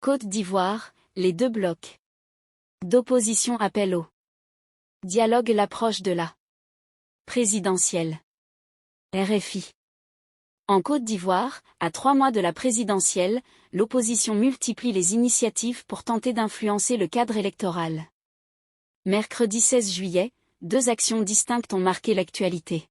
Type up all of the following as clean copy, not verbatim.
Côte d'Ivoire, les deux blocs d'opposition appellent au dialogue l'approche de la présidentielle. RFI. En Côte d'Ivoire, à 3 mois de la présidentielle, l'opposition multiplie les initiatives pour tenter d'influencer le cadre électoral. Mercredi 16 juillet, 2 actions distinctes ont marqué l'actualité.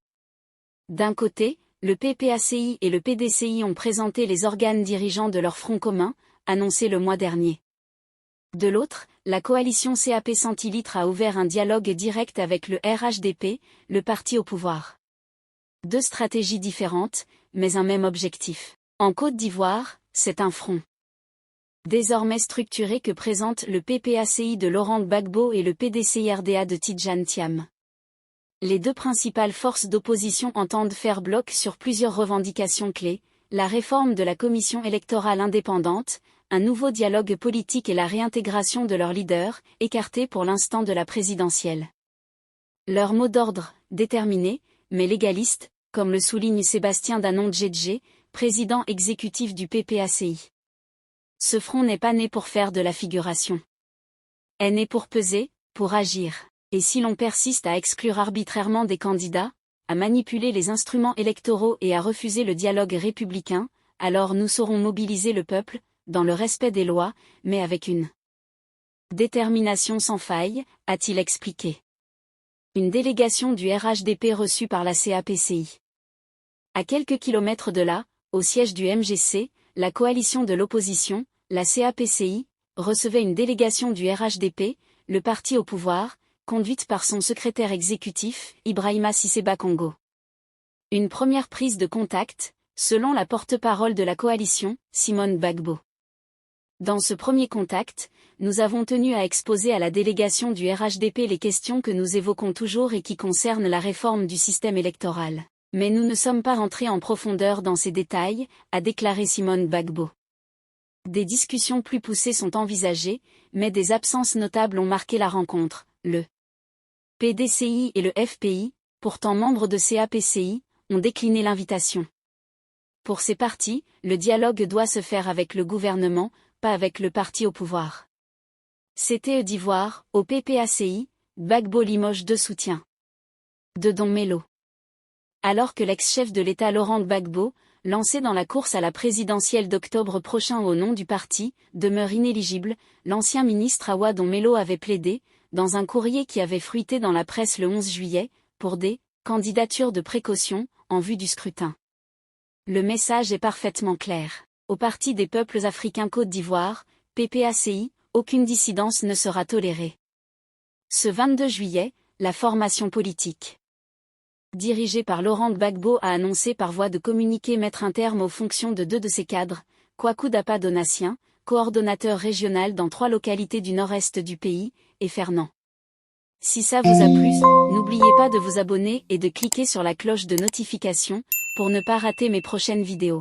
D'un côté, le PPACI et le PDCI ont présenté les organes dirigeants de leur front commun, annoncé le mois dernier. De l'autre, la coalition CAP Centilitres a ouvert un dialogue direct avec le RHDP, le parti au pouvoir. 2 stratégies différentes, mais un même objectif. En Côte d'Ivoire, c'est un front désormais structuré que présentent le PPACI de Laurent Gbagbo et le PDCI-RDA de Tidjane Thiam. Les 2 principales forces d'opposition entendent faire bloc sur plusieurs revendications clés, la réforme de la commission électorale indépendante, un nouveau dialogue politique et la réintégration de leurs leaders, écartés pour l'instant de la présidentielle. Leur mot d'ordre, déterminé, mais légaliste, comme le souligne Sébastien Danon-Djedje, président exécutif du PPACI. Ce front n'est pas né pour faire de la figuration. Est né pour peser, pour agir. Et si l'on persiste à exclure arbitrairement des candidats, à manipuler les instruments électoraux et à refuser le dialogue républicain, alors nous saurons mobiliser le peuple, dans le respect des lois, mais avec une détermination sans faille, a-t-il expliqué. Une délégation du RHDP reçue par la CAPCI. À quelques kilomètres de là, au siège du MGC, la coalition de l'opposition, la CAPCI, recevait une délégation du RHDP, le parti au pouvoir, conduite par son secrétaire exécutif, Ibrahima Sisseba Congo. Une première prise de contact, selon la porte-parole de la coalition, Simone Gbagbo. Dans ce premier contact, nous avons tenu à exposer à la délégation du RHDP les questions que nous évoquons toujours et qui concernent la réforme du système électoral. Mais nous ne sommes pas rentrés en profondeur dans ces détails, a déclaré Simone Gbagbo. Des discussions plus poussées sont envisagées, mais des absences notables ont marqué la rencontre. Le PDCI et le FPI, pourtant membres de CAPCI, ont décliné l'invitation. Pour ces partis, le dialogue doit se faire avec le gouvernement, pas avec le parti au pouvoir. CTE d'Ivoire, au PPACI, Gbagbo limoge de soutien. De Don Melo. Alors que l'ex-chef de l'État Laurent Gbagbo, lancé dans la course à la présidentielle d'octobre prochain au nom du parti, demeure inéligible, l'ancien ministre Awa Don Melo avait plaidé, dans un courrier qui avait fruité dans la presse le 11 juillet, pour des candidatures de précaution, en vue du scrutin. Le message est parfaitement clair. Au Parti des peuples africains Côte d'Ivoire, PPACI, aucune dissidence ne sera tolérée. Ce 22 juillet, la formation politique dirigée par Laurent Gbagbo a annoncé par voie de communiqué mettre un terme aux fonctions de 2 de ses cadres, Kwaku Dapa Donatien, coordonnateur régional dans 3 localités du nord-est du pays, et Fernand. Si ça vous a plu, n'oubliez pas de vous abonner et de cliquer sur la cloche de notification, pour ne pas rater mes prochaines vidéos.